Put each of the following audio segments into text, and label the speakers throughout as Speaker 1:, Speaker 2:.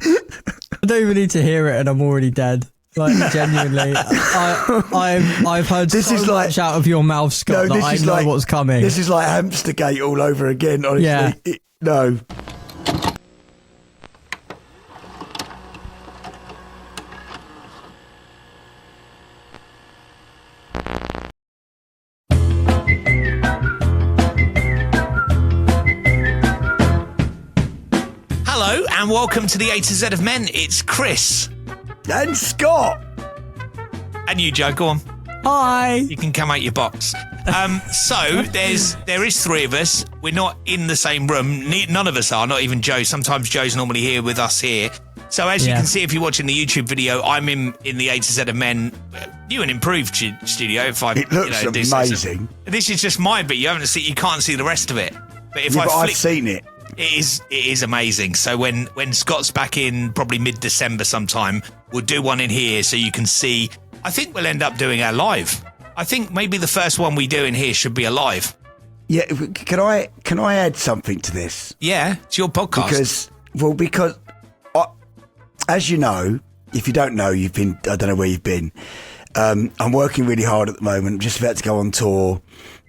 Speaker 1: I don't even need to hear it, and I'm already dead. Like, genuinely, I've heard
Speaker 2: This
Speaker 1: so
Speaker 2: is
Speaker 1: much out of your mouth, Scott, that I know what's coming.
Speaker 2: This is like Hamstergate all over again, honestly.
Speaker 1: Yeah.
Speaker 2: No.
Speaker 3: Hello and welcome to the A to Z of Men. It's Chris.
Speaker 2: And Scott.
Speaker 3: And you, Joe, go on.
Speaker 1: Hi.
Speaker 3: You can come out your box. So there is three of us. We're not in the same room. None of us are, not even Joe. Sometimes Joe's normally here with us here. So as you can see, if you're watching the YouTube video, I'm in the A to Z of Men, new and improved studio.
Speaker 2: It looks amazing.
Speaker 3: This is just mine, but you can't see the rest of it. But if
Speaker 2: I've seen it.
Speaker 3: It is amazing. So when Scott's back in, probably mid-December sometime, we'll do one in here so you can see. I think we'll end up doing our live. I think maybe the first one we do in here should be a live.
Speaker 2: Yeah, can I add something to this?
Speaker 3: Yeah, it's your podcast.
Speaker 2: Because as you know, if you don't know, I don't know where you've been. I'm working really hard at the moment. I'm just about to go on tour.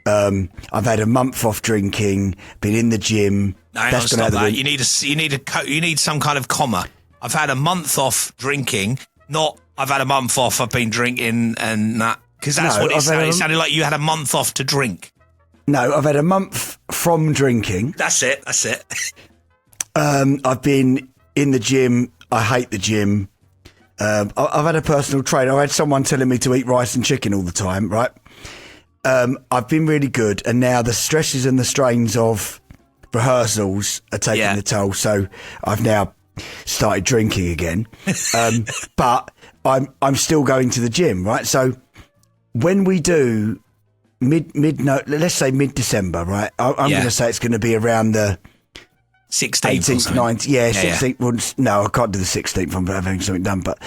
Speaker 2: I've had a month off drinking, been in the gym.
Speaker 3: No, stop that. You need some kind of comma. I've had a month off drinking, not I've had a month off, I've been drinking and that. Because that's what it sounded. It sounded like you had a month off to drink.
Speaker 2: No, I've had a month from drinking.
Speaker 3: That's it.
Speaker 2: I've been in the gym. I hate the gym. I've had a personal trainer. I had someone telling me to eat rice and chicken all the time, right? I've been really good, and now the stresses and the strains of rehearsals are taking the toll. So I've now started drinking again, but I'm still going to the gym, right? So when we do let's say mid-December, right? I'm going to say it's going to be around the
Speaker 3: 16th,
Speaker 2: 18th, 19th. Yeah, 16th. Well, no, I can't do the 16th. I'm having something done, but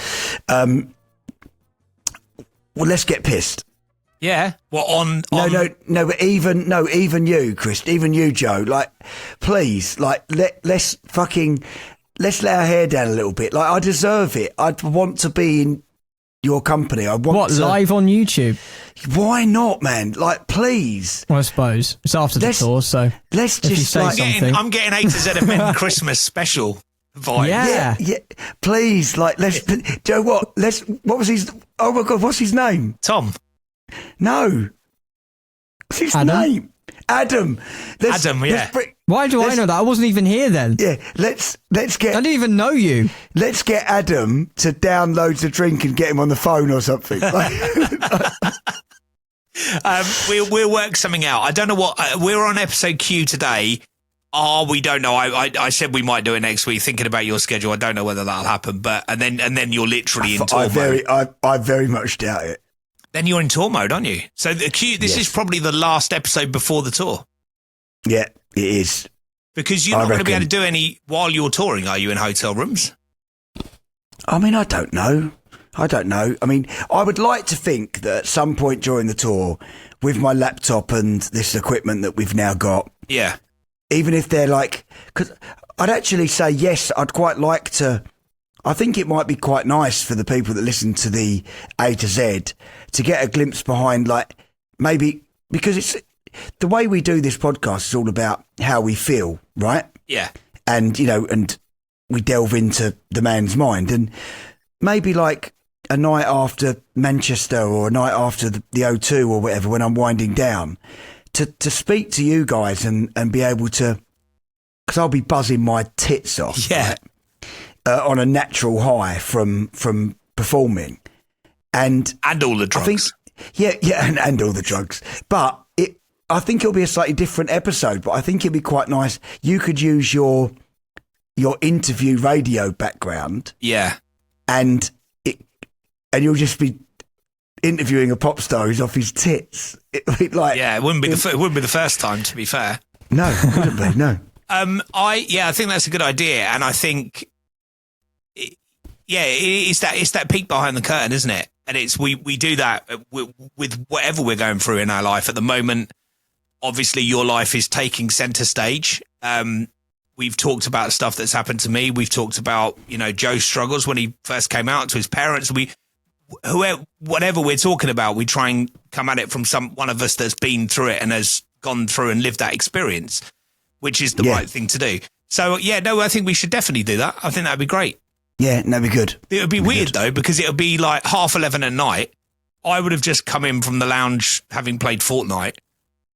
Speaker 2: well, let's get pissed.
Speaker 3: Yeah. Well,
Speaker 2: No, but even you, Chris, even you, Joe, like, please, like, let's let our hair down a little bit. Like, I deserve it. I want to be in your company.
Speaker 1: Live on YouTube?
Speaker 2: Why not, man? Like, please.
Speaker 1: Well, I suppose it's after the tour, so
Speaker 2: let's just say
Speaker 3: something. I'm getting A to Z of Men Christmas special vibe.
Speaker 2: Yeah. Please, like, Joe, what was his? Oh my God, what's his name?
Speaker 3: Tom.
Speaker 2: No. What's his name? Adam.
Speaker 1: Why do I know that? I wasn't even here then.
Speaker 2: Yeah, let's get.
Speaker 1: I didn't even know you.
Speaker 2: Let's get Adam to download the drink and get him on the phone or something.
Speaker 3: We'll work something out. I don't know what we're on episode Q today. We don't know. I said we might do it next week. Thinking about your schedule, I don't know whether that'll happen. But and then you're literally in tour mode.
Speaker 2: I very much doubt it.
Speaker 3: Then you're in tour mode, aren't you? So this is probably the last episode before the tour.
Speaker 2: Yeah, it is.
Speaker 3: Because you're not going to be able to do any while you're touring, are you, in hotel rooms?
Speaker 2: I mean, I don't know. I mean, I would like to think that at some point during the tour, with my laptop and this equipment that we've now got, even if they're like, because I'd actually say yes, I'd quite like to. I think it might be quite nice for the people that listen to the A to Z to get a glimpse behind, like, maybe, because it's the way we do this podcast is all about how we feel, right?
Speaker 3: Yeah.
Speaker 2: And, and we delve into the man's mind, and maybe like a night after Manchester or a night after the O2 or whatever, when I'm winding down, to speak to you guys and be able to, because I'll be buzzing my tits off.
Speaker 3: Yeah.
Speaker 2: Right? On a natural high from performing, and
Speaker 3: all the drugs.
Speaker 2: And all the drugs. But I think it'll be a slightly different episode. But I think it'd be quite nice. You could use your interview radio background, and you'll just be interviewing a pop star who's off his tits. It'd be like,
Speaker 3: it wouldn't be the first time, to be fair.
Speaker 2: No, it wouldn't be. No.
Speaker 3: I think that's a good idea, and I think. It's that peek behind the curtain, isn't it? And we do that with whatever we're going through in our life at the moment. Obviously, your life is taking center stage. We've talked about stuff that's happened to me. We've talked about, Joe's struggles when he first came out to his parents. Whatever we're talking about, we try and come at it from one of us that's been through it and has gone through and lived that experience, which is the right thing to do. So, I think we should definitely do that. I think that'd be great.
Speaker 2: Yeah, that'd be good.
Speaker 3: It would be weird, though, because it would be like 11:30 at night. I would have just come in from the lounge having played Fortnite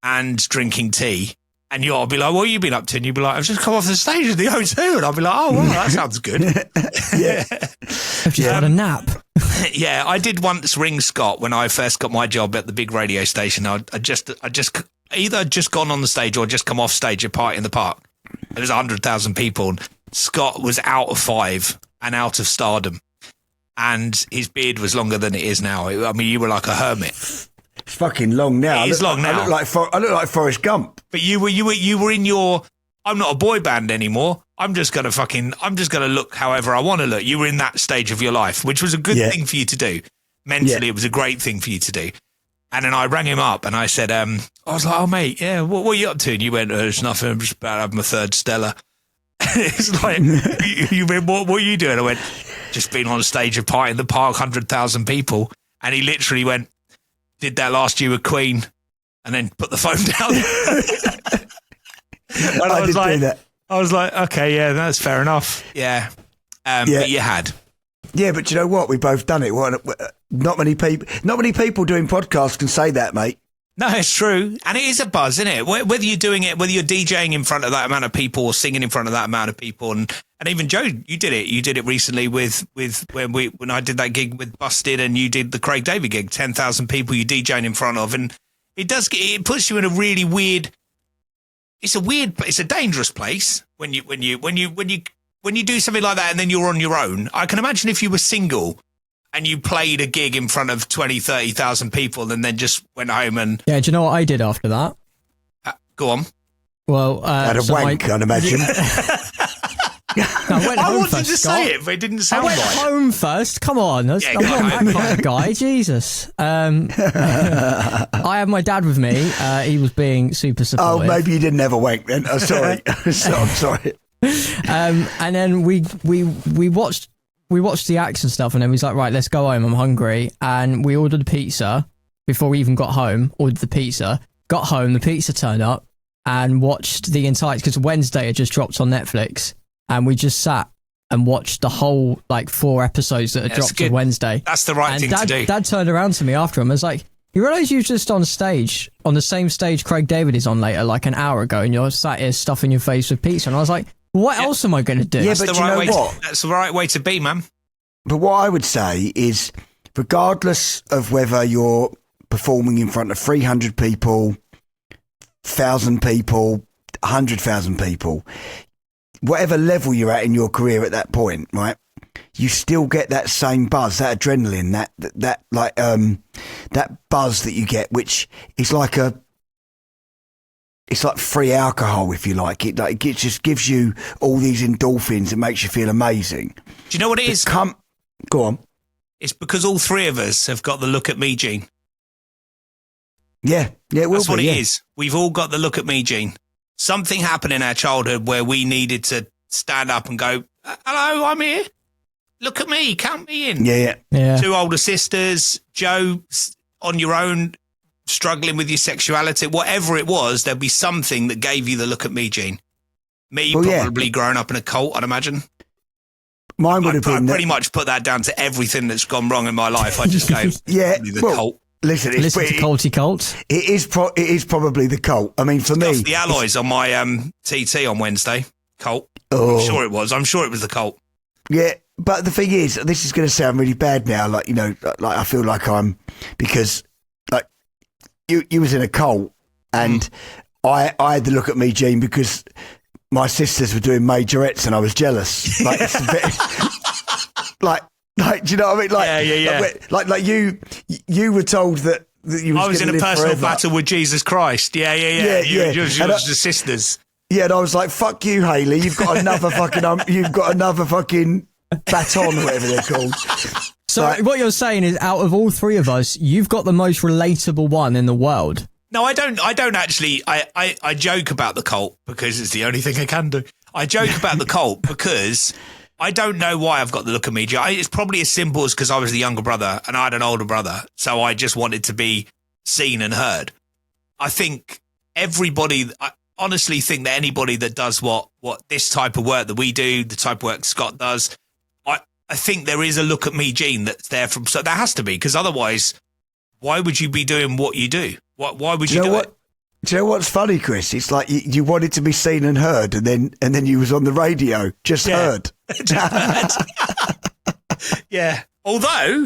Speaker 3: and drinking tea. And you'll be like, what have you been up to? And you'll be like, I've just come off the stage at the O2. And I'll be like, oh, well, that sounds good.
Speaker 2: Yeah.
Speaker 1: I've just had a nap.
Speaker 3: Yeah, I did once ring Scott when I first got my job at the big radio station. I just either just gone on the stage or just come off stage at Party in the Park. There was 100,000 people. And Scott was out of 5 and out of stardom. And his beard was longer than it is now. I mean, you were like a hermit.
Speaker 2: It's fucking long now.
Speaker 3: It is long now.
Speaker 2: I look like Forrest Gump.
Speaker 3: But you were in your, I'm not a boy band anymore. I'm just gonna look however I want to look. You were in that stage of your life, which was a good thing for you to do. Mentally, it was a great thing for you to do. And then I rang him up and I said, I was like, oh mate, what are you up to? And you went, there's nothing. I'm just about to have my 3rd Stella. It's like, you went, what are you doing? I went, just been on stage of Party in the Park, 100,000 people. And he literally went, did that last year with Queen, and then put the phone down. And I was like,
Speaker 2: that.
Speaker 3: I was like, okay, yeah, that's fair enough. Yeah. But you had.
Speaker 2: Yeah, but you know what? We've both done it. Not many people doing podcasts can say that, mate.
Speaker 3: No, it's true. And it is a buzz, isn't it? Whether you're doing it, whether you're DJing in front of that amount of people or singing in front of that amount of people. And even Joe, you did it. You did it recently with when I did that gig with Busted and you did the Craig David gig, 10,000 people you DJing in front of. And it puts you in a really weird, it's a dangerous place when you do something like that and then you're on your own. I can imagine if you were single and you played a gig in front of 20, 30,000 people and then just went home and...
Speaker 1: Yeah, do you know what I did after that?
Speaker 3: Go on.
Speaker 1: Well,
Speaker 2: had a wank, I'd imagine.
Speaker 3: I wanted to say it, but it didn't sound right.
Speaker 1: I went home first. Come on. I'm not that kind of guy. Jesus. I had my dad with me. He was being super supportive.
Speaker 2: Oh, maybe you didn't have a wank then. Oh, sorry. I'm sorry.
Speaker 1: And then we watched the acts and stuff, and then we was like, right, let's go home. I'm hungry. And we ordered pizza before we even got home. Ordered the pizza. Got home, the pizza turned up, and watched the entire... Because Wednesday had just dropped on Netflix. And we just sat and watched the whole 4 episodes that had dropped on Wednesday.
Speaker 3: That's the right thing to do.
Speaker 1: Dad turned around to me after him and was like, you realise you're just on stage, on the same stage Craig David is on later, like an hour ago, and you're sat here stuffing your face with pizza. And I was like, what else am I going to do?
Speaker 2: Yeah, but you know what?
Speaker 3: That's the right way to be, man.
Speaker 2: But what I would say is, regardless of whether you're performing in front of 300 people, 1,000 people, 100,000 people, whatever level you're at in your career at that point, right? You still get that same buzz, that adrenaline, that buzz that you get, which is it's like free alcohol, if you like. It just gives you all these endorphins. It makes you feel amazing.
Speaker 3: Do you know what it is?
Speaker 2: Go on.
Speaker 3: It's because all 3 of us have got the look at me gene.
Speaker 2: Yeah, it will.
Speaker 3: That's what it is. We've all got the look at me gene. Something happened in our childhood where we needed to stand up and go, hello, I'm here. Look at me. Count me in.
Speaker 2: Yeah.
Speaker 3: 2 older sisters, Joe on your own, struggling with your sexuality, whatever it was, there'd be something that gave you the look at me gene. Me, probably growing up in a cult, I'd imagine.
Speaker 2: Mine would have been...
Speaker 3: I pretty much put that down to everything that's gone wrong in my life. I just go, the cult.
Speaker 1: Listen to Culty Cult.
Speaker 2: It is probably the cult. I mean, for me...
Speaker 3: The Alloys on my TT on Wednesday. Cult.
Speaker 2: Oh.
Speaker 3: I'm sure it was. I'm sure it was the cult.
Speaker 2: Yeah, but the thing is, this is going to sound really bad now. I feel like I'm... Because, you was in a cult, and I had to look at me, Gene, because my sisters were doing majorettes and I was jealous. It's a bit... do you know what I mean?
Speaker 3: Yeah.
Speaker 2: You were told that you was
Speaker 3: I was in a personal battle with Jesus Christ. Yeah. Yours the sisters.
Speaker 2: Yeah, and I was like, "Fuck you, Hayley. You've got another fucking baton, or whatever they're called."
Speaker 1: So what you're saying is, out of all 3 of us, you've got the most relatable one in the world.
Speaker 3: No, I don't actually. I joke about the cult because it's the only thing I can do. I joke about the cult because I don't know why I've got the look at me. It's probably as simple as because I was the younger brother and I had an older brother. So I just wanted to be seen and heard. I think I honestly think that anybody that does what this type of work that we do, the type of work Scott does, I think there is a look at me gene that's there from, so there has to be, because otherwise, why would you be doing what you do? Why would you do it?
Speaker 2: Do you know what's funny, Chris? It's like you wanted to be seen and heard, and then you was on the radio, just heard.
Speaker 1: Yeah.
Speaker 3: Although,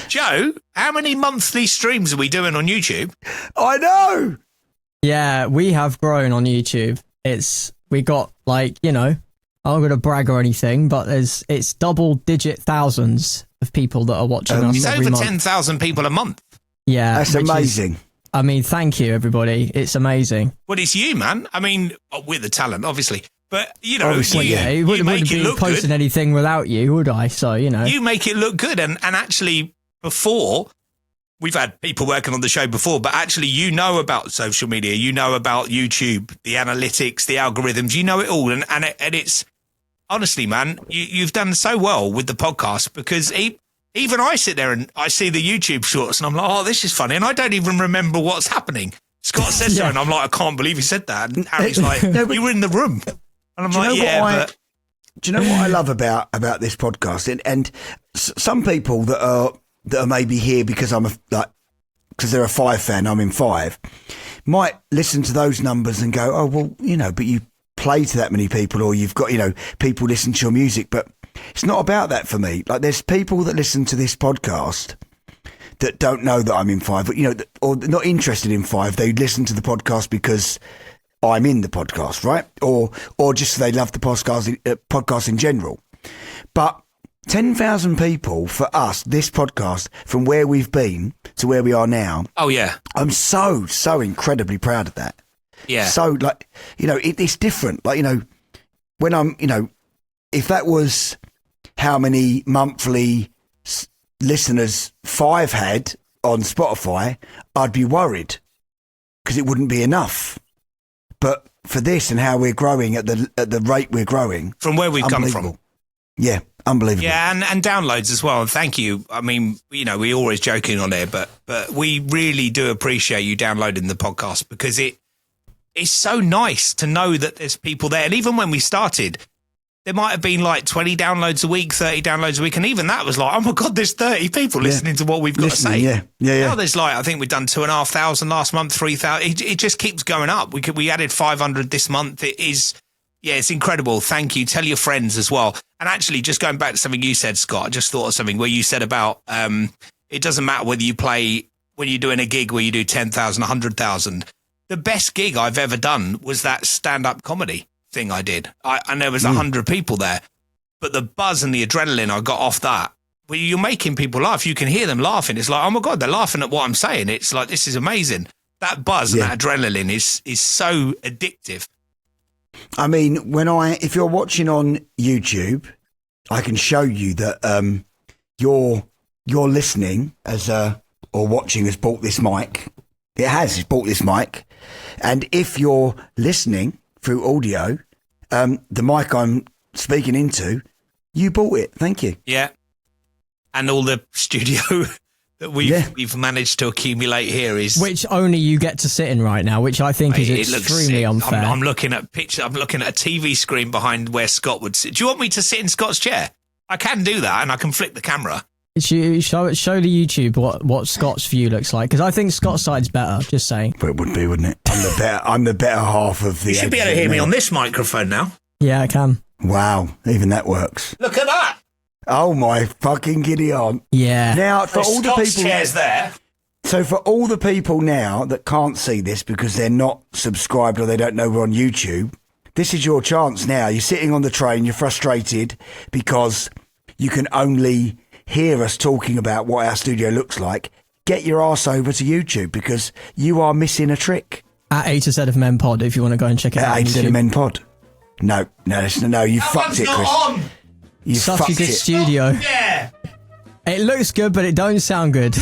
Speaker 3: Joe, how many monthly streams are we doing on YouTube?
Speaker 2: I know.
Speaker 1: Yeah, we have grown on YouTube. We got like, I'm not going to brag or anything, but it's double-digit thousands of people that are watching us
Speaker 3: it's
Speaker 1: every
Speaker 3: over
Speaker 1: month.
Speaker 3: 10,000 people a month.
Speaker 1: Yeah.
Speaker 2: That's amazing.
Speaker 1: Thank you, everybody. It's amazing.
Speaker 3: Well, it's you, man. I mean, we're the talent, obviously. But,
Speaker 1: you wouldn't be posting anything without you, would I? So,
Speaker 3: You make it look good. And actually, before, we've had people working on the show before, but actually you know about social media, you know about YouTube, the analytics, the algorithms, you know it all. And it's, honestly, man, you've done so well with the podcast, because even I sit there and I see the YouTube shorts and I'm like, oh, this is funny. And I don't even remember what's happening. Scott says so, and I'm like, I can't believe he said that. And Harry's like, you were in the room. And I'm like, but...
Speaker 2: Do you know what I love about this podcast? And some people that are maybe here because because they're a Five fan, I'm in Five, might listen to those numbers and go, oh, well, but you play to that many people, or you've got, people listen to your music. But it's not about that for me. Like, there's people that listen to this podcast that don't know that I'm in Five, but, or not interested in Five. They listen to the podcast because I'm in the podcast, right? Or just they love the podcast in general. But 10,000 people for us, this podcast, from where we've been to where we are now.
Speaker 3: Oh, yeah.
Speaker 2: I'm so incredibly proud of that.
Speaker 3: Yeah.
Speaker 2: So, it's different. When I'm, if that was how many monthly listeners Five had on Spotify, I'd be worried because it wouldn't be enough. But for this and how we're growing at the rate we're growing,
Speaker 3: from where we've come from.
Speaker 2: Yeah, unbelievable.
Speaker 3: Yeah, and downloads as well. And thank you. I mean, we're always joking on there, but we really do appreciate you downloading the podcast, because it's so nice to know that there's people there. And even when we started, there might have been like 20 downloads a week, 30 downloads a week. And even that was like, oh my God, there's 30 people listening to what we've got to say.
Speaker 2: Yeah.
Speaker 3: Now there's I think we've done 2,500 last month, 3,000. It just keeps going up. We added 500 this month. It's incredible. Thank you. Tell your friends as well. And actually, just going back to something you said, Scott, I just thought of something where you said about it doesn't matter whether you play when you're doing a gig where you do 10,000, 100,000. The best gig I've ever done was that stand-up comedy thing I did. And there was 100 people there. But the buzz and the adrenaline I got off that, where you're making people laugh, you can hear them laughing. It's like, oh my God, they're laughing at what I'm saying. It's like, this is amazing. That buzz and that adrenaline is so addictive.
Speaker 2: I mean, if you're watching on YouTube, I can show you that you're listening or watching has bought this mic. It's bought this mic. And if you're listening through audio, the mic I'm speaking into, you bought it. Thank you.
Speaker 3: Yeah. And all the studio that we've managed to accumulate here is,
Speaker 1: which only you get to sit in right now, which I think is extremely unfair.
Speaker 3: I'm looking at I'm looking at a TV screen behind where Scott would sit. Do you want me to sit in Scott's chair? I can do that, and I can flick the camera.
Speaker 1: Show the YouTube what Scott's view looks like, because I think Scott's side's better. Just saying.
Speaker 2: But it would be, wouldn't it? I'm the better half of the.
Speaker 3: You should be able to hear me on this microphone now.
Speaker 1: Yeah, I can.
Speaker 2: Wow, even that works.
Speaker 3: Look at that.
Speaker 2: Oh my fucking giddy on.
Speaker 1: Yeah.
Speaker 2: Now, for all the people
Speaker 3: chairs there.
Speaker 2: So for all the people now that can't see this because they're not subscribed or they don't know we're on YouTube, this is your chance now. You're sitting on the train, you're frustrated because you can only hear us talking about what our studio looks like. Get your ass over to YouTube because you are missing a trick.
Speaker 1: At A to Z of Men Pod, if you want to go and check it out.
Speaker 2: At A to Z of Men Pod. No, you fucked it, Chris.
Speaker 3: On.
Speaker 1: You Such a good studio.
Speaker 3: Yeah.
Speaker 1: It looks good, but it don't sound good.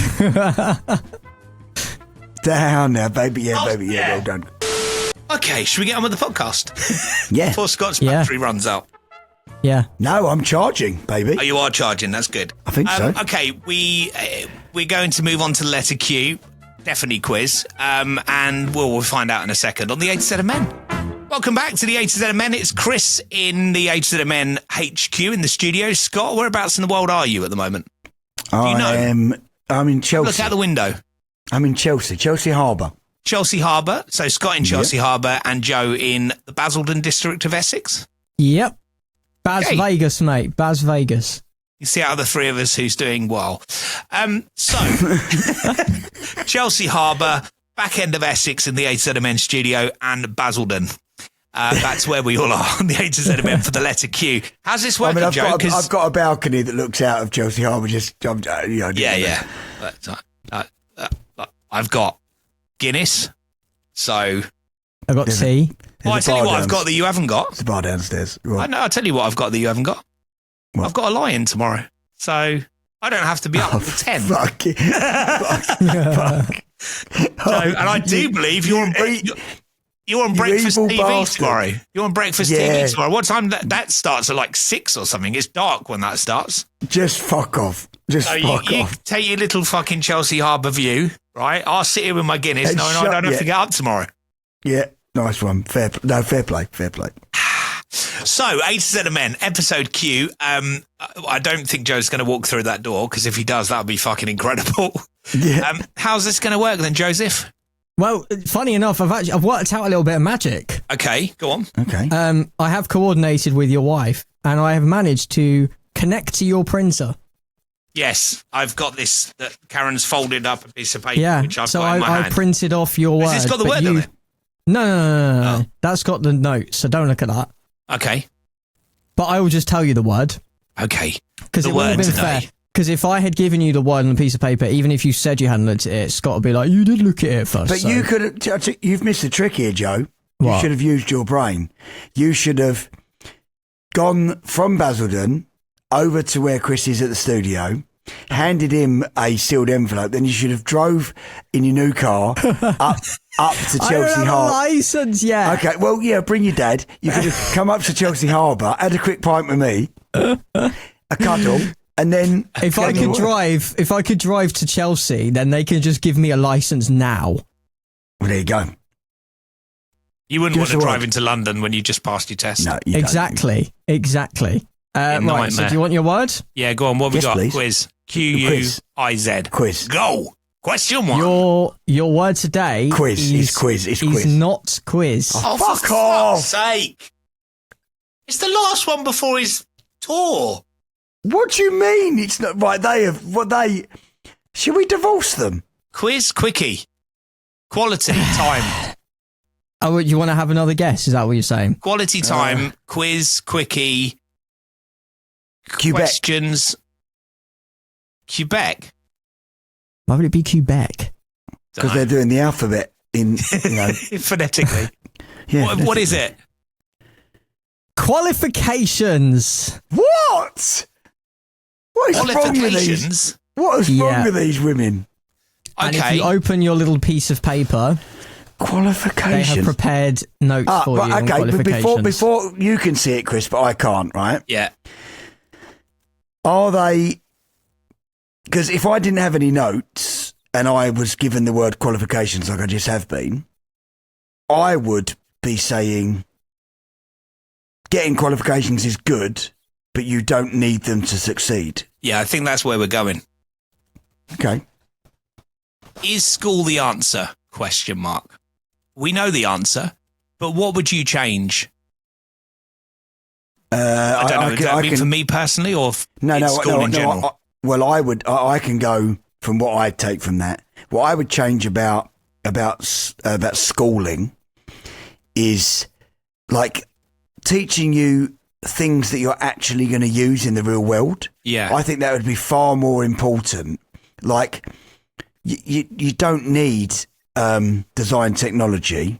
Speaker 2: Down now, baby. Yeah, baby. Yeah, well done.
Speaker 3: Okay, should we get on with the podcast?
Speaker 2: Yeah.
Speaker 3: Before Scott's battery runs out.
Speaker 1: Yeah.
Speaker 2: No, I'm charging, baby.
Speaker 3: Oh, you are charging. That's good.
Speaker 2: I think so.
Speaker 3: Okay, we're going to move on to the letter Q. Definitely quiz. And we'll find out in a second on the A to Z of Men. Welcome back to the A to Z of Men. It's Chris in the A to Z of Men HQ in the studio. Scott, whereabouts in the world are you at the moment?
Speaker 2: I'm in Chelsea.
Speaker 3: Look out the window.
Speaker 2: I'm in Chelsea Harbour.
Speaker 3: Chelsea Harbour. So Scott in Chelsea Harbour and Joe in the Basildon district of Essex.
Speaker 1: Yep. Baz Vegas, mate. Baz Vegas.
Speaker 3: You see out of the three of us who's doing well. So, Chelsea Harbour, back end of Essex in the A to Z of Men studio, and Basildon. That's where we all are on the A to Z of Men for the letter Q. How's this working, Joe?
Speaker 2: I've got a balcony that looks out of Chelsea Harbour.
Speaker 3: Yeah. But, I've got Guinness, so...
Speaker 1: I've got tea.
Speaker 3: I tell you what I've got that you haven't got.
Speaker 2: It's a bar downstairs.
Speaker 3: I'll tell you what I've got that you haven't got.
Speaker 2: What?
Speaker 3: I've got a lie-in tomorrow, so I don't have to be up until 10.
Speaker 2: Fuck it. Fuck.
Speaker 3: And I do believe you're on breakfast TV
Speaker 2: bastard.
Speaker 3: tomorrow. You're on breakfast TV tomorrow. What time that starts at like 6 or something? It's dark when that starts.
Speaker 2: Just fuck off. Just fuck
Speaker 3: you
Speaker 2: off.
Speaker 3: take your little fucking Chelsea Harbour view, right? I'll sit here with my Guinness knowing I don't have to get up tomorrow.
Speaker 2: Yeah, nice one. Fair play.
Speaker 3: So, A to Z of Men, episode Q. I don't think Joe's going to walk through that door, because if he does, that would be fucking incredible.
Speaker 2: Yeah.
Speaker 3: How's this going to work then, Joseph?
Speaker 1: Well, funny enough, I've worked out a little bit of magic.
Speaker 3: Okay, go on.
Speaker 2: Okay.
Speaker 1: I have coordinated with your wife, and I have managed to connect to your printer.
Speaker 3: Yes, I've got this that Karen's folded up a piece of paper,
Speaker 1: Yeah,
Speaker 3: which I've
Speaker 1: so
Speaker 3: got in my
Speaker 1: I
Speaker 3: hand.
Speaker 1: printed off your word.
Speaker 3: Has this got the
Speaker 1: but
Speaker 3: word on it?
Speaker 1: No.
Speaker 3: Oh.
Speaker 1: That's got the notes, so don't look at that.
Speaker 3: Okay.
Speaker 1: But I will just tell you the word.
Speaker 3: Okay.
Speaker 1: Because
Speaker 3: The
Speaker 1: it wouldn't
Speaker 3: word
Speaker 1: have been
Speaker 3: today.
Speaker 1: fair. Because if I had given you the word on a piece of paper, even if you said you hadn't looked at it, Scott would be like, you did look at it first.
Speaker 2: But
Speaker 1: so.
Speaker 2: you could have, you've missed a trick here, Joe. You
Speaker 1: What?
Speaker 2: should have used your brain. You should have gone from Basildon over to where Chris is at the studio, handed him a sealed envelope, then you should have drove in your new car up to
Speaker 1: I
Speaker 2: Chelsea
Speaker 1: don't have a
Speaker 2: Harbour.
Speaker 1: license yet.
Speaker 2: Okay, well, yeah, bring your dad. You could have come up to Chelsea Harbour, had a quick pint with me, a cuddle, and then
Speaker 1: If I could drive to Chelsea, then they can just give me a license now.
Speaker 2: Well, there you go.
Speaker 3: You wouldn't
Speaker 2: Just
Speaker 3: want to
Speaker 2: a
Speaker 3: drive
Speaker 2: word.
Speaker 3: into London when you just passed your test.
Speaker 2: No, you don't.
Speaker 1: Exactly. Right, so
Speaker 3: nightmare.
Speaker 1: do you want your word?
Speaker 3: Yeah, go on. What have
Speaker 2: Yes,
Speaker 3: we got?
Speaker 2: please.
Speaker 3: Quiz. Q-U-I-Z.
Speaker 2: Quiz.
Speaker 3: Go. Question one.
Speaker 1: Your word today
Speaker 2: Quiz.
Speaker 1: is
Speaker 2: It's quiz. It's
Speaker 1: is
Speaker 2: quiz.
Speaker 1: not quiz.
Speaker 3: Oh,
Speaker 2: Fuck
Speaker 3: for
Speaker 2: off.
Speaker 3: fuck's sake. It's the last one before his tour.
Speaker 2: What do you mean? It's not right. Should we divorce them?
Speaker 3: Quiz quickie. Quality time.
Speaker 1: Oh, you want to have another guess? Is that what you're saying?
Speaker 3: Quality time. Quiz quickie.
Speaker 2: Quebec.
Speaker 3: Questions. Quebec.
Speaker 1: Why would it be Quebec?
Speaker 2: Because they're doing the alphabet in,
Speaker 3: Phonetically.
Speaker 2: yeah.
Speaker 3: What is it?
Speaker 1: Qualifications.
Speaker 2: What? What is wrong with these?
Speaker 3: Qualifications.
Speaker 2: What is wrong
Speaker 1: Yeah.
Speaker 2: with these women?
Speaker 1: And if
Speaker 3: Okay.
Speaker 1: you open your little piece of paper, they have
Speaker 2: Qualifications.
Speaker 1: prepared notes for you on
Speaker 2: right, okay, but
Speaker 1: qualifications.
Speaker 2: before you can see it, Chris, but I can't, right?
Speaker 3: Yeah.
Speaker 2: Are they... Because if I didn't have any notes and I was given the word qualifications like I just have been, I would be saying getting qualifications is good, but you don't need them to succeed.
Speaker 3: Yeah, I think that's where we're going.
Speaker 2: Okay.
Speaker 3: Is school the answer? Question mark. We know the answer, but what would you change? I don't know. Does that mean for me personally, or in school in general?
Speaker 2: I can go from what I take from that. What I would change about schooling is like teaching you things that you're actually going to use in the real world.
Speaker 3: Yeah.
Speaker 2: I think that would be far more important. Like you don't need design technology.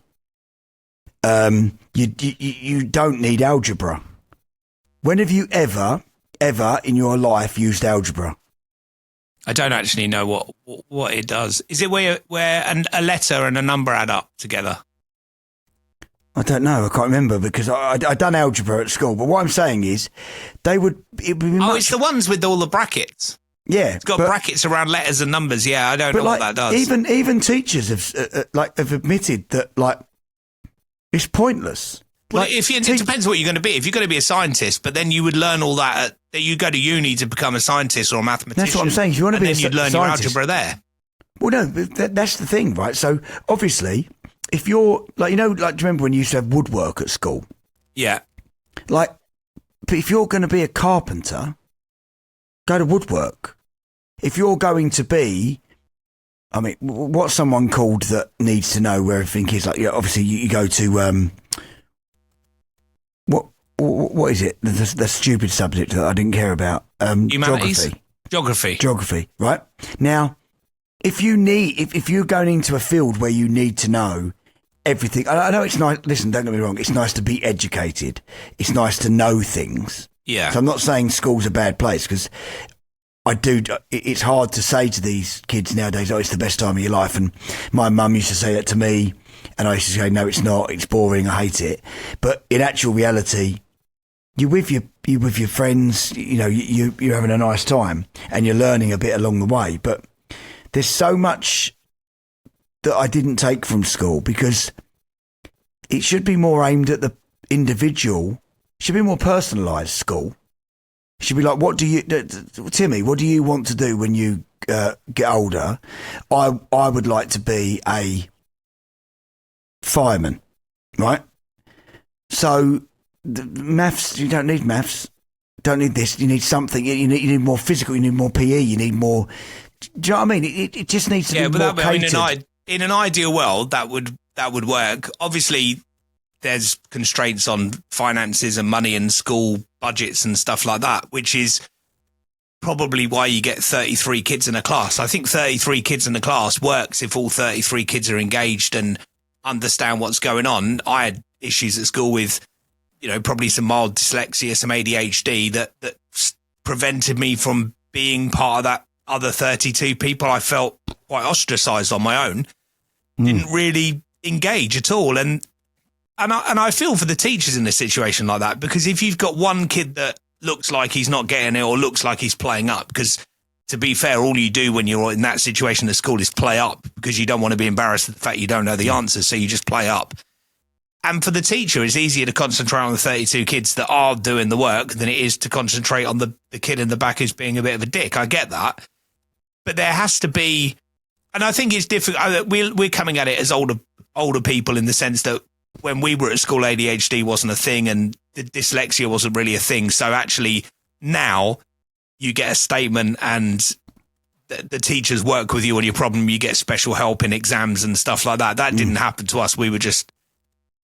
Speaker 2: You don't need algebra. When have you ever in your life used algebra?
Speaker 3: I don't actually know what it does. Is it where a letter and a number add up together?
Speaker 2: I don't know. I can't remember because I done algebra at school. But what I'm saying is, it would be much.
Speaker 3: It's the ones with all the brackets.
Speaker 2: Yeah,
Speaker 3: it's got brackets around letters and numbers. Yeah, I don't know what that does.
Speaker 2: Even teachers have admitted that it's pointless.
Speaker 3: Well, it depends what you're going to be. If you're going to be a scientist, but then you would learn all that. You go to uni to become a scientist or a mathematician.
Speaker 2: That's what I'm saying. If you want to be
Speaker 3: then you'd learn your algebra there.
Speaker 2: Well, no, that's the thing, right? So obviously, if you're do you remember when you used to have woodwork at school?
Speaker 3: Yeah.
Speaker 2: But if you're going to be a carpenter, go to woodwork. If you're going to be, what's someone called that needs to know where everything is? Obviously you go to what is it? The stupid subject that I didn't care about.
Speaker 3: Humanities?
Speaker 2: Geography, right? Now, if you're going into a field where you need to know everything, I know it's nice. Listen, don't get me wrong. It's nice to be educated. It's nice to know things.
Speaker 3: Yeah.
Speaker 2: So I'm not saying school's a bad place because it's hard to say to these kids nowadays, oh, it's the best time of your life. And my mum used to say that to me, and I used to say, no, it's not. It's boring. I hate it. But in actual reality, you're with your friends. You're having a nice time, and you're learning a bit along the way. But there's so much that I didn't take from school because it should be more aimed at the individual. It should be more personalised. School should be like, Timmy, what do you want to do when you get older? I would like to be a fireman, right? So the maths, you don't need maths. Don't need this. You need something. You need more physical. You need more PE. You need more. Do you know what I mean? It just needs to be more catered.
Speaker 3: In an ideal world, that would work. Obviously, there's constraints on finances and money and school budgets and stuff like that, which is probably why you get 33 kids in a class. I think 33 kids in a class works if all 33 kids are engaged and understand what's going on. I had issues at school with, probably some mild dyslexia, some ADHD that prevented me from being part of that other 32 people. I felt quite ostracized on my own. Didn't really engage at all. And I feel for the teachers in a situation like that, because if you've got one kid that looks like he's not getting it or looks like he's playing up, because to be fair, all you do when you're in that situation at school is play up because you don't want to be embarrassed at the fact you don't know the answers, so you just play up. And for the teacher, it's easier to concentrate on the 32 kids that are doing the work than it is to concentrate on the kid in the back who's being a bit of a dick. I get that. But there has to be, and I think it's difficult. We're coming at it as older people in the sense that when we were at school, ADHD wasn't a thing and the dyslexia wasn't really a thing. So actually now you get a statement and the teachers work with you on your problem. You get special help in exams and stuff like that. That didn't happen to us. We were just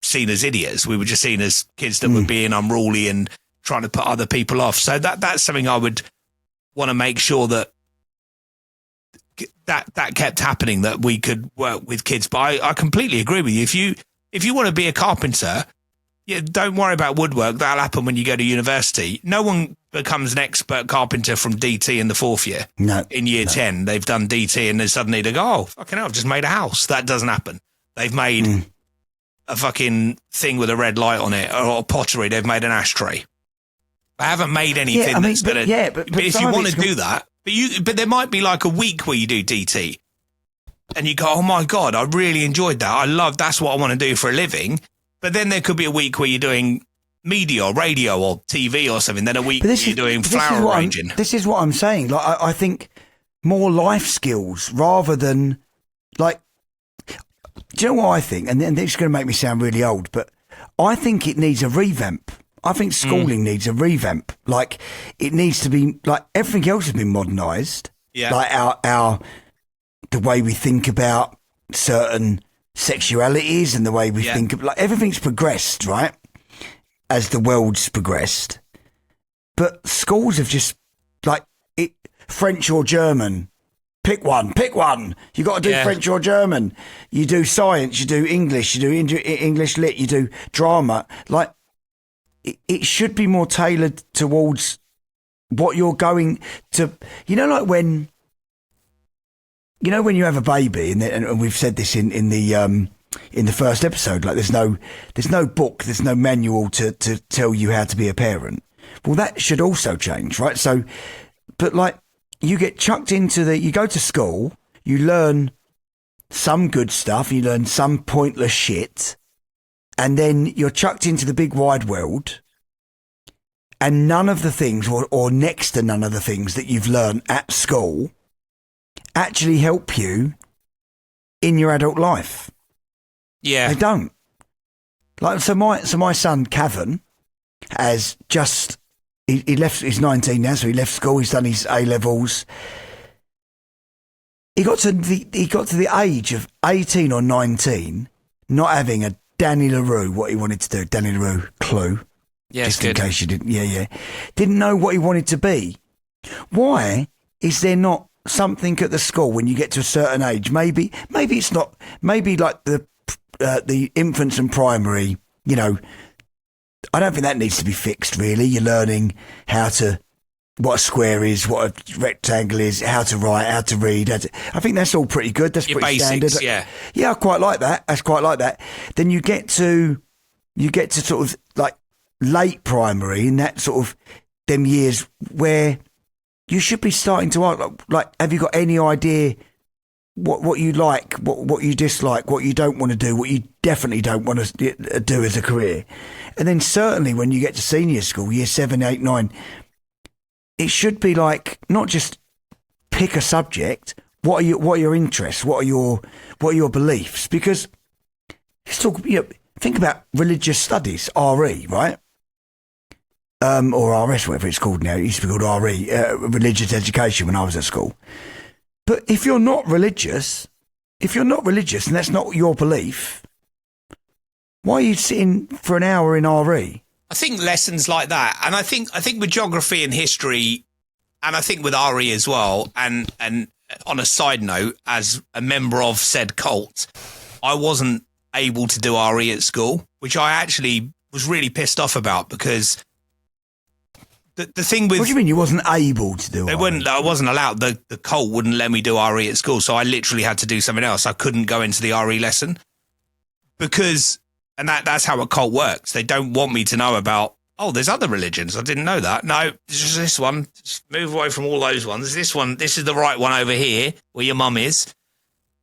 Speaker 3: seen as idiots. We were just seen as kids that were being unruly and trying to put other people off. So that's something I would want to make sure that kept happening, that we could work with kids. But I completely agree with you. If you want to be a carpenter, don't worry about woodwork. That'll happen when you go to university. No one becomes an expert carpenter from DT in the fourth year.
Speaker 2: No.
Speaker 3: In year 10, they've done DT and then suddenly they go, oh, fucking hell, I've just made a house. That doesn't happen. They've made a fucking thing with a red light on it, or pottery. They've made an ashtray. They haven't made anything that's going to... But if you want to do that, but there might be like a week where you do DT and you go, oh my God, I really enjoyed that. That's what I want to do for a living. But then there could be a week where you're doing media or radio or TV or something. Then a week where you're doing flower arranging.
Speaker 2: This is what I'm saying. Like, I think more life skills rather than like, do you know what I think? And then it's going to make me sound really old, but I think it needs a revamp. I think schooling needs a revamp. Like, it needs to be like everything else has been modernised.
Speaker 3: Yeah.
Speaker 2: Like the way we think about certain sexualities and the way we think of, like, everything's progressed, right? As the world's progressed. But schools have just like French or German. Pick one. You got to do French or German. You do science, you do English, you do English lit, you do drama. Like, it should be more tailored towards what you're going to, like when you have a baby, and we've said this in the in the first episode. Like there's no book, there's no manual to tell you how to be a parent. Well, that should also change, right? So, but like you get chucked into you go to school, you learn some good stuff, you learn some pointless shit, and then you're chucked into the big wide world, and none of the things, or next to none of the things that you've learned at school actually help you in your adult life.
Speaker 3: Yeah.
Speaker 2: They don't. Like, so my son, Cavan, has just, he left, he's 19 now, so he left school, he's done his A-levels. He got to the age of 18 or 19, not having a Danny LaRue, what he wanted to do. Danny LaRue, Clue.
Speaker 3: Yeah,
Speaker 2: just
Speaker 3: good.
Speaker 2: in case you didn't. Yeah. Didn't know what he wanted to be. Why is there not something at the school when you get to a certain age? Maybe it's not. Maybe like the infants and primary. You know, I don't think that needs to be fixed. Really, you're learning what a square is, what a rectangle is, how to write, how to read. I think that's all pretty good. That's
Speaker 3: Your
Speaker 2: pretty
Speaker 3: basics,
Speaker 2: standard. Yeah, I quite like that. That's quite like that. Then you get to sort of like late primary, in that sort of them years where you should be starting to ask, like, have you got any idea what you like, what you dislike, what you don't want to do, what you definitely don't want to do as a career? And then certainly when you get to senior school, year 7, 8, 9, it should be like, not just pick a subject. What are your interests? What are your beliefs? Because let's talk. Think about religious studies, RE, right? Or RS, whatever it's called now. It used to be called RE, religious education, when I was at school. But if you're not religious, and that's not your belief, why are you sitting for an hour in RE?
Speaker 3: I think lessons like that, and I think with geography and history, and I think with RE as well, and on a side note, as a member of said cult, I wasn't able to do RE at school, which I actually was really pissed off about, because the thing with...
Speaker 2: What do you mean you wasn't able to do
Speaker 3: they
Speaker 2: RE?
Speaker 3: wouldn't. I wasn't allowed. The cult wouldn't let me do RE at school, so I literally had to do something else. I couldn't go into the RE lesson because... And that's how a cult works. They don't want me to know about, there's other religions. I didn't know that. No, it's just this one. Just move away from all those ones. This one, this is the right one over here, where your mum is.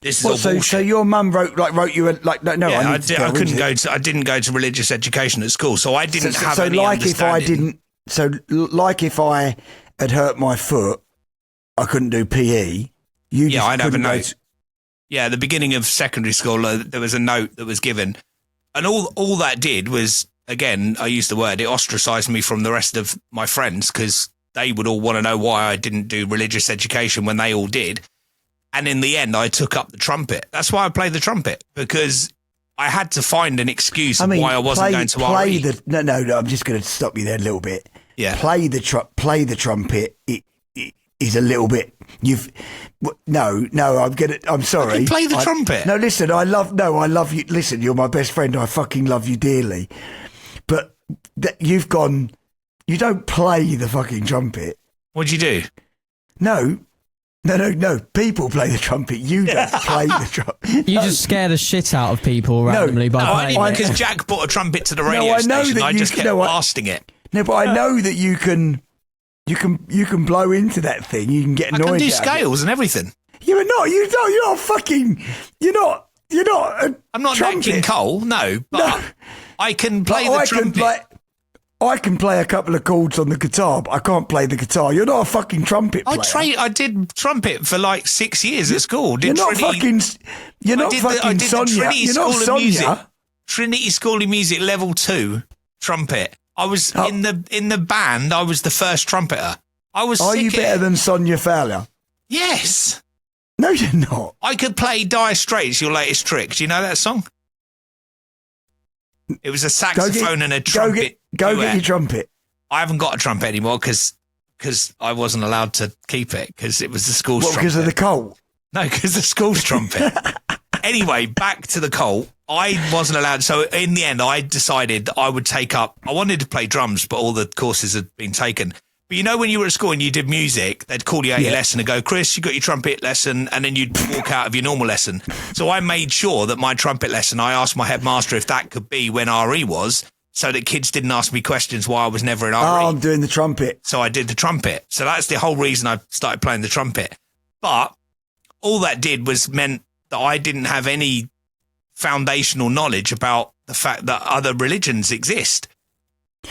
Speaker 3: This is all bullshit.
Speaker 2: So your mum wrote you no.
Speaker 3: Yeah,
Speaker 2: I
Speaker 3: couldn't go to. I didn't go to religious education at school, so I didn't have any understanding.
Speaker 2: If I had hurt my foot, I couldn't do PE.
Speaker 3: I'd have a note. At the beginning of secondary school, there was a note that was given. And all that did was, again, I use the word, it ostracised me from the rest of my friends, because they would all want to know why I didn't do religious education when they all did. And in the end, I took up the trumpet. That's why I played the trumpet, because I had to find an excuse why I wasn't going to RE.
Speaker 2: No, I'm just going to stop you there a little bit.
Speaker 3: Yeah.
Speaker 2: Play the trumpet. It is a little bit. I'm sorry.
Speaker 3: I can play the trumpet.
Speaker 2: No, listen. I love you. Listen, you're my best friend. I fucking love you dearly. But you've gone. You don't play the fucking trumpet.
Speaker 3: What'd you do?
Speaker 2: No. People play the trumpet. You don't play the trumpet.
Speaker 1: You just scare the shit out of people randomly by playing it.
Speaker 3: Because Jack bought a trumpet to the radio station. I just kept blasting it.
Speaker 2: No, but I know that you can blow into that thing. You can get noise. I can
Speaker 3: do scales and everything.
Speaker 2: You're not fucking. You're not.
Speaker 3: I'm not Nat King Cole. No, but I can play the trumpet.
Speaker 2: I can play a couple of chords on the guitar, but I can't play the guitar. You're not a fucking trumpet player.
Speaker 3: I did trumpet for like 6 years at school.
Speaker 2: You're not fucking Sonia. You're not Sonia.
Speaker 3: Trinity School of Music Level 2 trumpet. I was in the band. I was the first trumpeter. Are you better than Sonia Fowler? Yes.
Speaker 2: No, you're not.
Speaker 3: I could play Dire Straits, Your Latest Trick. Do you know that song? It was a saxophone and a trumpet.
Speaker 2: Go get your trumpet.
Speaker 3: I haven't got a trumpet anymore because I wasn't allowed to keep it because it was the school's trumpet.
Speaker 2: Because of the cult?
Speaker 3: No, because the school's trumpet. Anyway, back to the cult. I wasn't allowed. So in the end, I decided that I would take up. I wanted to play drums, but all the courses had been taken. But you know, when you were at school and you did music, they'd call you out your lesson and go, Chris, you got your trumpet lesson, and then you'd walk out of your normal lesson. So I made sure that my trumpet lesson, I asked my headmaster if that could be when RE was, so that kids didn't ask me questions why I was never in RE.
Speaker 2: Oh, I'm doing the trumpet.
Speaker 3: So I did the trumpet. So that's the whole reason I started playing the trumpet. But all that did was meant that I didn't have any foundational knowledge about the fact that other religions exist.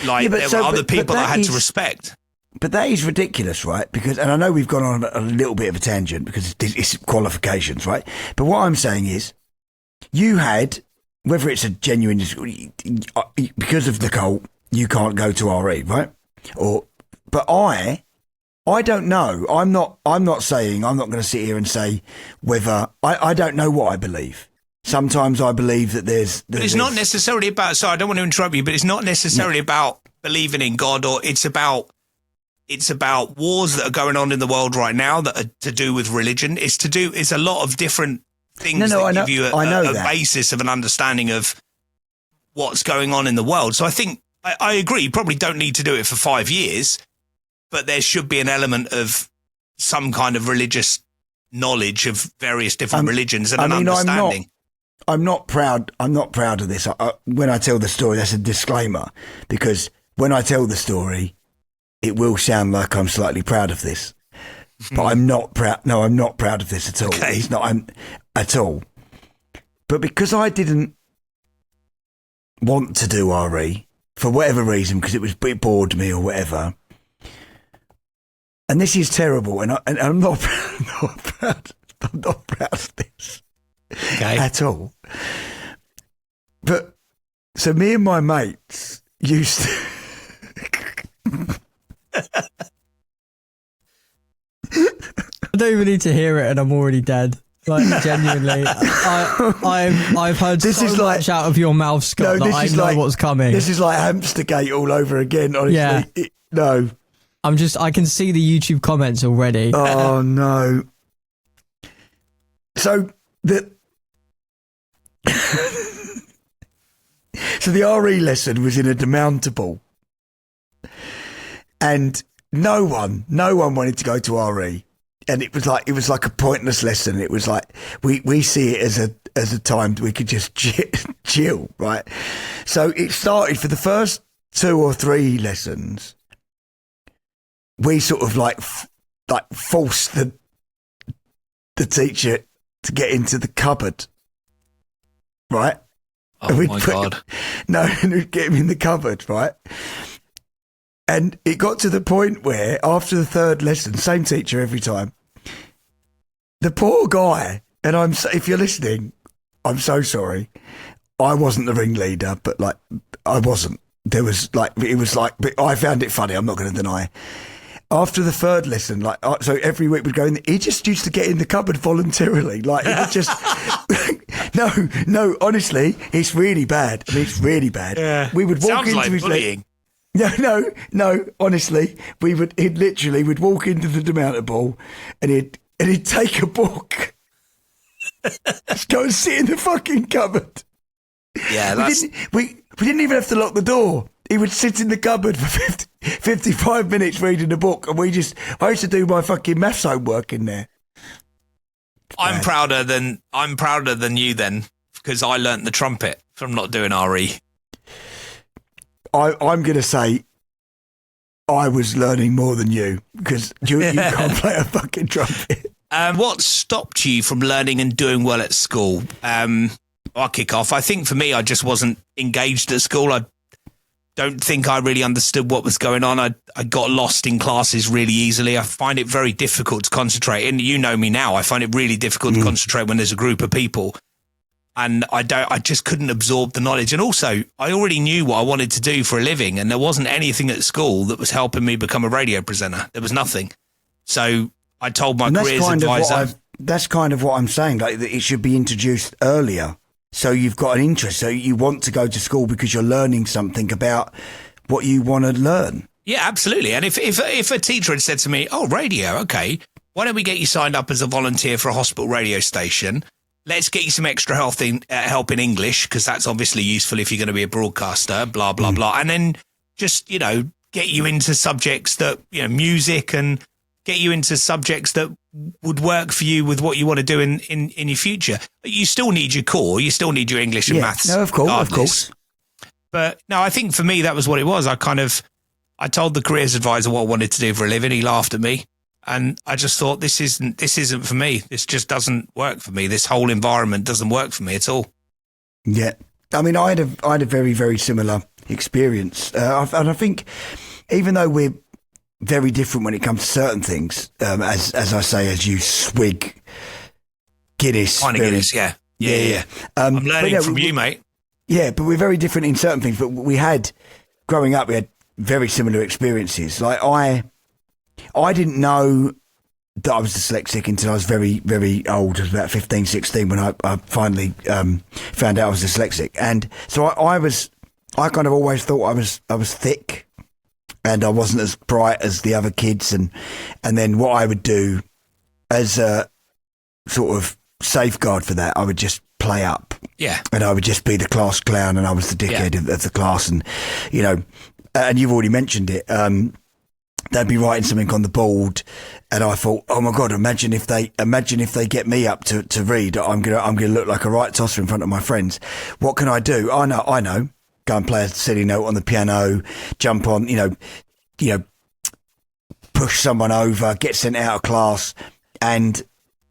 Speaker 3: Like, there were other people that I had to respect.
Speaker 2: But that is ridiculous, right? Because, and I know we've gone on a little bit of a tangent because it's qualifications, right? But what I'm saying is, you had, whether it's a genuine, because of the cult, you can't go to RE, right? But I don't know. I'm not saying, I'm not going to sit here and say whether, I don't know what I believe. Sometimes I believe that
Speaker 3: But it's not necessarily about, sorry, I don't want to interrupt you, but it's not necessarily about believing in God, or it's about wars that are going on in the world right now that are to do with religion. It's a lot of different things that give you a basis of an understanding of what's going on in the world. So I think, I agree, you probably don't need to do it for 5 years, but there should be an element of some kind of religious knowledge of various different religions and understanding.
Speaker 2: I'm not proud of this. When I tell the story, that's a disclaimer, because when I tell the story, it will sound like I'm slightly proud of this, but I'm not proud. No, I'm not proud of this at all.
Speaker 3: Okay.
Speaker 2: It's not, I'm at all. But because I didn't want to do RE for whatever reason, because it bored me or whatever, and this is terrible, and I'm not proud. I'm not proud of this.
Speaker 3: Okay.
Speaker 2: At all. But so me and my mates used to
Speaker 1: I don't even need to hear it, and I'm already dead. Like, genuinely, I've heard much out of your mouth, Scott, that I know what's coming.
Speaker 2: This is like Hamstergate all over again, honestly.
Speaker 1: Yeah.
Speaker 2: No.
Speaker 1: I can see the YouTube comments already.
Speaker 2: Oh, no. So the RE lesson was in a demountable, and no one wanted to go to RE, and it was like a pointless lesson. It was like we see it as a time we could just chill, right? So it started for the first 2 or 3 lessons. We sort of like forced the teacher to get into the cupboard, right?
Speaker 3: Oh my God.
Speaker 2: No, and we'd get him in the cupboard, right? And it got to the point where after the 3rd lesson, same teacher every time, the poor guy, and if you're listening, I'm so sorry. I wasn't the ringleader, but like, I wasn't. But I found it funny. I'm not going to deny. After the 3rd lesson, so every week we'd go in, he just used to get in the cupboard voluntarily. Like, it would just, no, honestly, it's really bad. I mean, it's really bad.
Speaker 3: Yeah.
Speaker 2: We would walk into his
Speaker 3: bullying.
Speaker 2: No, honestly, we'd walk into the demountable and he'd take a book. Just go and sit in the fucking cupboard.
Speaker 3: Yeah,
Speaker 2: we didn't even have to lock the door. He would sit in the cupboard for 55 minutes reading a book, and I used to do my fucking maths homework in there.
Speaker 3: I'm prouder than you then, because I learnt the trumpet from not doing RE.
Speaker 2: I'm going to say I was learning more than you, because you can't play a fucking trumpet.
Speaker 3: What stopped you from learning and doing well at school? I'll kick off. I think for me, I just wasn't engaged at school. I don't think I really understood what was going on. I got lost in classes really easily. I find it very difficult to concentrate. And you know me now. I find it really difficult to concentrate when there's a group of people. And I just couldn't absorb the knowledge. And also, I already knew what I wanted to do for a living. And there wasn't anything at school that was helping me become a radio presenter. There was nothing. So I told my careers advisor.
Speaker 2: That's kind of what I'm saying. Like, that it should be introduced earlier. So you've got an interest. So you want to go to school because you're learning something about what you want to learn.
Speaker 3: Yeah, absolutely. And if a teacher had said to me, "Oh, radio, okay, why don't we get you signed up as a volunteer for a hospital radio station? Let's get you some extra help in English, because that's obviously useful if you're going to be a broadcaster, blah, blah, blah. And then just, give get you into subjects that, music, and get you into subjects that would work for you with what you want to do in your future. You still need your core. You still need your English and maths.
Speaker 2: No, of course.
Speaker 3: But no, I think for me, that was what it was. I told the careers advisor what I wanted to do for a living. He laughed at me. And I just thought, this isn't for me. This just doesn't work for me. This whole environment doesn't work for me at all.
Speaker 2: Yeah. I mean, I had a very, very similar experience. And I think even though we're very different when it comes to certain things, as I say, as you swig Guinness.
Speaker 3: Kind of Guinness, yeah. I'm learning from you, mate.
Speaker 2: Yeah, but we're very different in certain things. But growing up, we had very similar experiences. Like I didn't know that I was dyslexic until I was very, very old. I was about 15, 16 when I finally found out I was dyslexic. And so I kind of always thought I was thick and I wasn't as bright as the other kids. And then what I would do as a sort of safeguard for that, I would just play up.
Speaker 3: Yeah.
Speaker 2: And I would just be the class clown and I was the dickhead of the class. And, and you've already mentioned it. They'd be writing something on the board, and I thought, "Oh my God! Imagine if they get me up to read. I'm gonna look like a right tosser in front of my friends. What can I do? I know. Go and play a silly note on the piano, jump on, push someone over, get sent out of class, and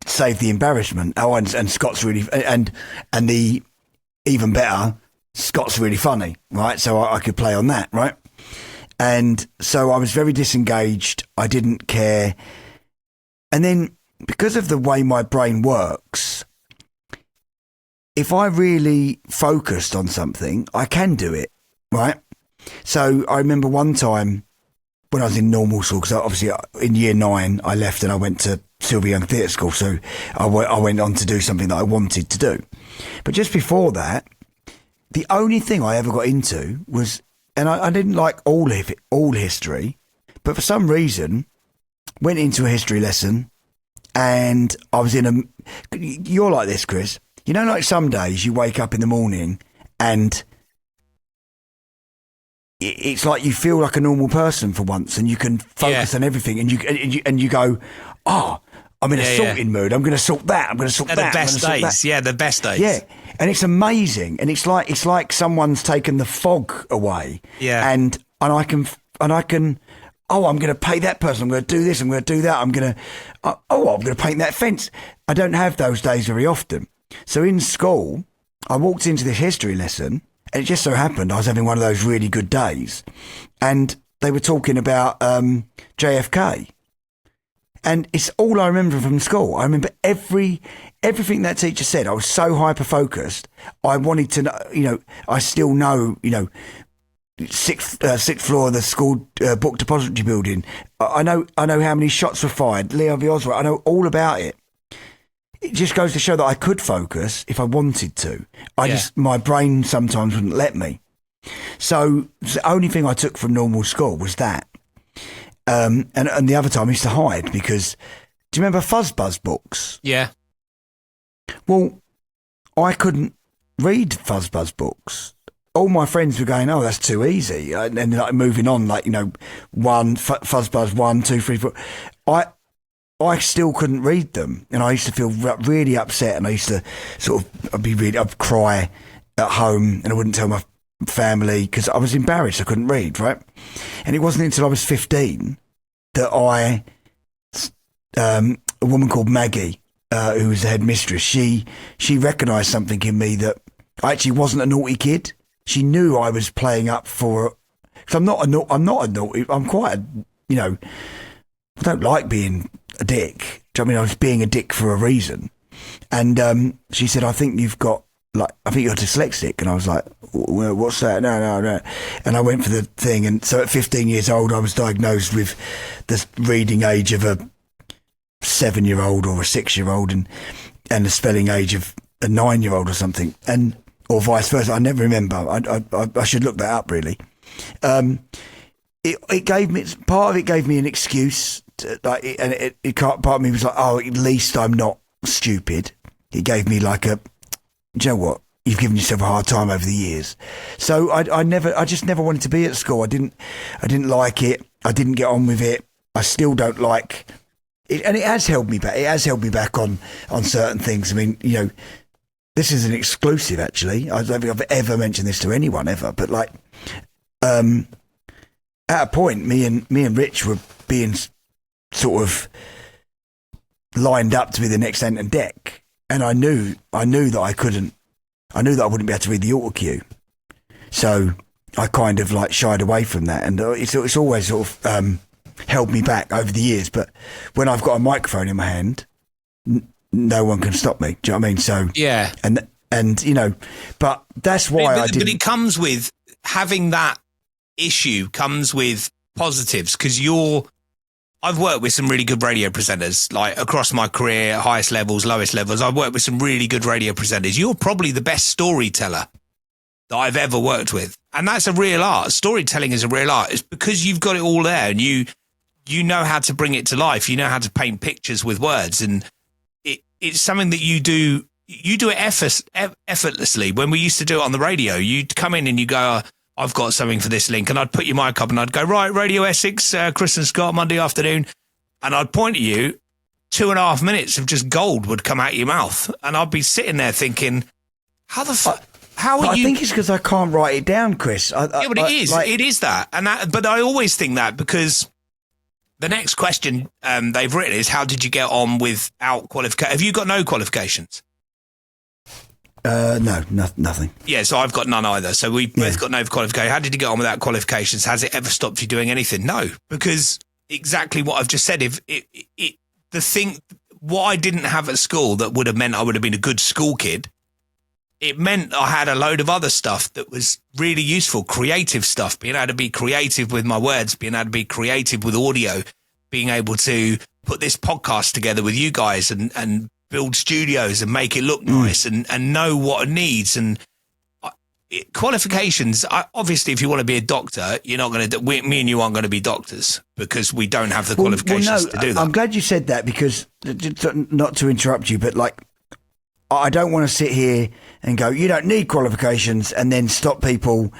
Speaker 2: save the embarrassment. Oh, and Scott's really and the even better, Scott's really funny, right? So I could play on that, right?" And so I was very disengaged. I didn't care. And then because of the way my brain works, if I really focused on something, I can do it, right? So I remember one time when I was in normal school, because obviously in year 9, I left and I went to Sylvia Young Theatre School. So I went on to do something that I wanted to do. But just before that, the only thing I ever got into was, and I didn't like all history, but for some reason went into a history lesson and I was you're like this, Chris. Like some days you wake up in the morning and it's like you feel like a normal person for once and you can focus on everything and you go, oh, I'm in a sorting mood. I'm going to sort that. I'm going to sort that.
Speaker 3: The best days. Yeah, the best days.
Speaker 2: Yeah. And it's amazing. And it's like someone's taken the fog away.
Speaker 3: Yeah.
Speaker 2: And I can, oh, I'm going to pay that person. I'm going to do this. I'm going to do that. I'm going to paint that fence. I don't have those days very often. So in school, I walked into this history lesson and it just so happened I was having one of those really good days. And they were talking about JFK. And it's all I remember from school. I remember everything that teacher said. I was so hyper-focused. I wanted to know, I still know, sixth floor of the school book depository building. I know how many shots were fired. Leo V. Oswald. I know all about it. It just goes to show that I could focus if I wanted to. My brain sometimes wouldn't let me. So the only thing I took from normal school was that. And the other time I used to hide because, do you remember Fuzzbuzz books?
Speaker 3: Yeah.
Speaker 2: Well, I couldn't read Fuzzbuzz books. All my friends were going, oh, that's too easy. And then like moving on, Fuzzbuzz 1, 2, 3, 4. I still couldn't read them. And I used to feel really upset. And I used to I'd cry at home and I wouldn't tell my family because I was embarrassed. I couldn't read, right? And it wasn't until I was 15 that a woman called Maggie, who was the head mistress, she recognised something in me that I actually wasn't a naughty kid. She knew I was playing up for, because I'm not a naughty, I'm quite I don't like being a dick. Do you know what I mean? I was being a dick for a reason. And she said, I think you're dyslexic. And I was like, well, what's that? No. And I went for the thing. And so at 15 years old, I was diagnosed with the reading age of a 7-year-old or a 6-year-old and the spelling age of a 9-year-old or something. Or vice versa. I never remember. I should look that up really. It gave me, part of it gave me an excuse part of me was like, oh, at least I'm not stupid. It gave me like do you know what? you've given yourself a hard time over the years. So I just never wanted to be at school. I didn't like it. I didn't get on with it. I still don't like it, and it has held me back. It has held me back on certain things. I mean, this is an exclusive, actually. I don't think I've ever mentioned this to anyone ever, but like, at a point, me and Rich were being sort of lined up to be the next Ant and Dec, and I knew that I couldn't. I knew that I wouldn't be able to read the auto cue, so I kind of like shied away from that, and it's always sort of held me back over the years. But when I've got a microphone in my hand, no one can stop me. Do you know what I mean? So
Speaker 3: yeah,
Speaker 2: and but that's why I did.
Speaker 3: But it comes with having that issue comes with positives, because I've worked with some really good radio presenters, like across my career, highest levels, lowest levels. I've worked with some really good radio presenters. You're probably the best storyteller that I've ever worked with. And that's a real art. Storytelling is a real art. It's because you've got it all there, and you know how to bring it to life. You know how to paint pictures with words. And it's something that you do it effortlessly. When we used to do it on the radio, you'd come in and you go, I've got something for this link, and I'd put your mic up and I'd go, right, Radio Essex, Chris and Scott, Monday afternoon. And I'd point at you, 2.5 minutes of just gold would come out of your mouth. And I'd be sitting there thinking, how are you? I
Speaker 2: think it's because I can't write it down, Chris.
Speaker 3: Yeah, but it is that. But I always think that, because the next question they've written is, how did you get on without qualification? Have you got no qualifications?
Speaker 2: No, nothing.
Speaker 3: Yeah, so I've got none either. So we both got no qualification. How did you get on without qualifications? Has it ever stopped you doing anything? No, because exactly what I've just said. What I didn't have at school that would have meant I would have been a good school kid, it meant I had a load of other stuff that was really useful, creative stuff, being able to be creative with my words, being able to be creative with audio, being able to put this podcast together with you guys and build studios and make it look nice and know what it needs. And qualifications, obviously, if you want to be a doctor, you're not going to, me and you aren't going to be doctors, because we don't have the qualifications to do that.
Speaker 2: I'm glad you said that, because, not to interrupt you, but like, I don't want to sit here and go, you don't need qualifications, and then stop people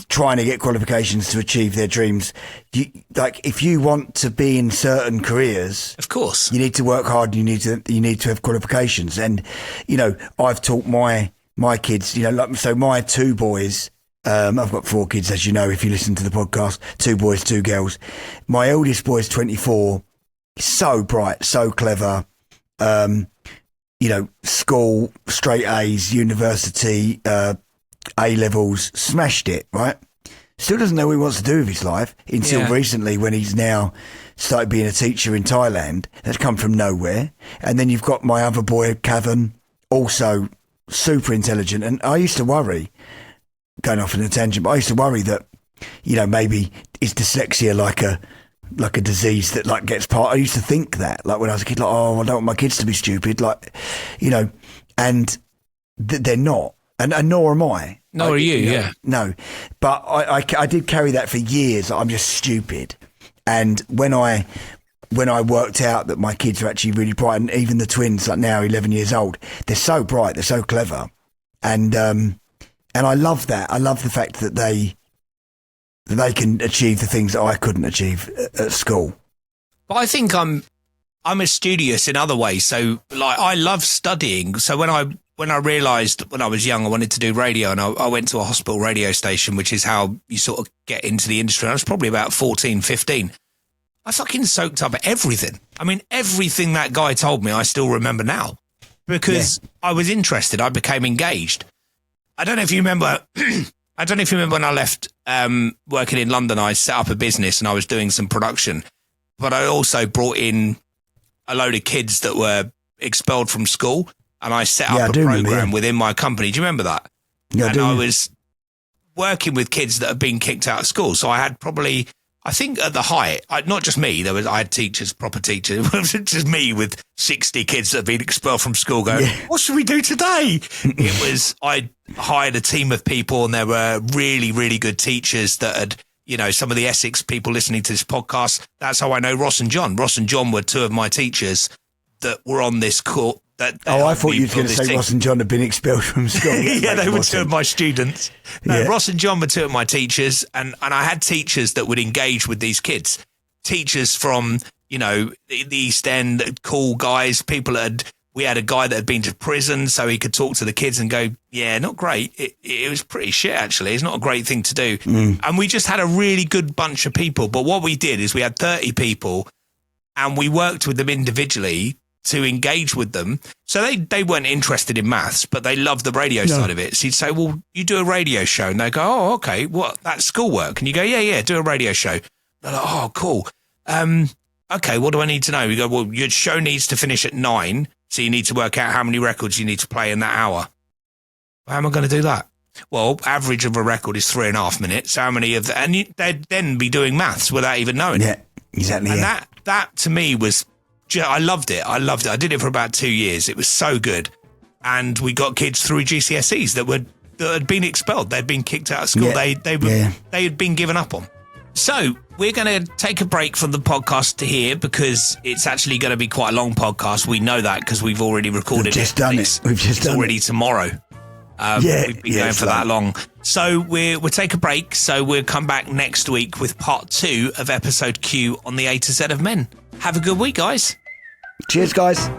Speaker 2: trying to get qualifications to achieve their dreams. If you want to be in certain careers,
Speaker 3: of course,
Speaker 2: you need to work hard. You need to have qualifications. And I've taught my kids. So my two boys. I've got 4 kids, as you know, if you listen to the podcast. 2 boys, 2 girls. My eldest boy is 24. So bright, so clever. School, straight A's, university, A-levels, smashed it, right? Still doesn't know what he wants to do with his life until recently, when he's now started being a teacher in Thailand. That's come from nowhere. And then you've got my other boy, Cavan, also super intelligent. And I used to worry, going off on a tangent, but I used to worry that, maybe is dyslexia like a disease that like gets part. I used to think that, like when I was a kid, like, oh, I don't want my kids to be stupid, and they're not, and nor am I.
Speaker 3: Nor are you, yeah.
Speaker 2: No, but I did carry that for years. I'm just stupid, and when I worked out that my kids are actually really bright, and even the twins, like now 11 years old, they're so bright, they're so clever, and I love that. I love the fact that they can achieve the things that I couldn't achieve at school.
Speaker 3: But I think I'm a studious in other ways. So like, I love studying. So when I realised when I was young I wanted to do radio, and I went to a hospital radio station, which is how you sort of get into the industry. I was probably about 14, 15. I fucking soaked up everything. I mean, everything that guy told me I still remember now, because I was interested. I became engaged. I don't know if you remember... I don't know if you remember when I left working in London, I set up a business and I was doing some production, but I also brought in a load of kids that were expelled from school, and I set up a program within my company. Do you remember that?
Speaker 2: Yeah,
Speaker 3: I was working with kids that had been kicked out of school. So I had probably, I think at the height, not just me, I had teachers, proper teachers. It wasn't just me with 60 kids that had been expelled from school going, what should we do today? I hired a team of people, and there were really, really good teachers that had, some of the Essex people listening to this podcast. That's how I know Ross and John. Ross and John were 2 of my teachers that were on this
Speaker 2: I thought you were going to say Ross and John had been expelled from school.
Speaker 3: Yeah, they were two of my students. No,
Speaker 2: Yeah.
Speaker 3: Ross and John were two of my teachers, and I had teachers that would engage with these kids. Teachers from, the East End, cool guys, we had a guy that had been to prison, so he could talk to the kids and go, yeah, not great. It was pretty shit, actually. It's not a great thing to do. And we just had a really good bunch of people. But what we did is we had 30 people, and we worked with them individually to engage with them. So they weren't interested in maths, but they loved the radio side of it. So you'd say, well, you do a radio show. And they go, oh, okay, what? That's schoolwork. And you go, yeah, do a radio show. They're like, oh, cool. Okay, what do I need to know? We go, well, your show needs to finish at 9, so you need to work out how many records you need to play in that hour. How am I going to do that? Well, average of a record is 3.5 minutes. How many of that? And they'd then be doing maths without even knowing.
Speaker 2: Yeah, exactly.
Speaker 3: And that to me was, I loved it. I did it for about 2 years. It was so good. And we got kids through GCSEs that had been expelled. They'd been kicked out of school.
Speaker 2: Yeah.
Speaker 3: They had been given up on. So we're going to take a break from the podcast to here because it's actually going to be quite a long podcast. We know that because we've already recorded it.
Speaker 2: We've just done
Speaker 3: already
Speaker 2: it.
Speaker 3: tomorrow. We've been going for that long. So we'll take a break. So we'll come back next week with part 2 of episode Q on the A to Z of Men. Have a good week, guys.
Speaker 2: Cheers, guys.